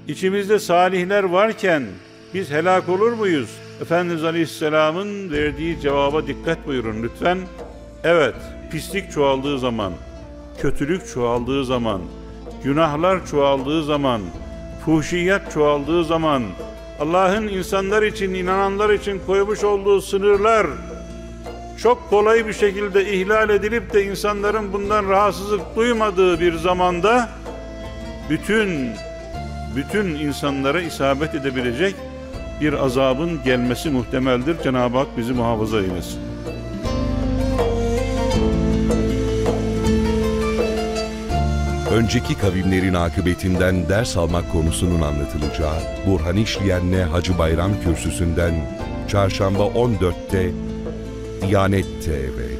İçimizde salihler varken biz helak olur muyuz? Efendimiz Aleyhisselam'ın verdiği cevaba dikkat buyurun lütfen. Evet, pislik çoğaldığı zaman, kötülük çoğaldığı zaman, günahlar çoğaldığı zaman, fuhşiyat çoğaldığı zaman, Allah'ın insanlar için, inananlar için koymuş olduğu sınırlar çok kolay bir şekilde ihlal edilip de insanların bundan rahatsızlık duymadığı bir zamanda bütün insanlara isabet edebilecek bir azabın gelmesi muhtemeldir. Cenab-ı Hak bizi muhafaza eylesin. Önceki kavimlerin akıbetinden ders almak konusunun anlatılacağı Burhan İşleyen'le Hacı Bayram Kürsüsü'nden Çarşamba 14'te Diyanet TV.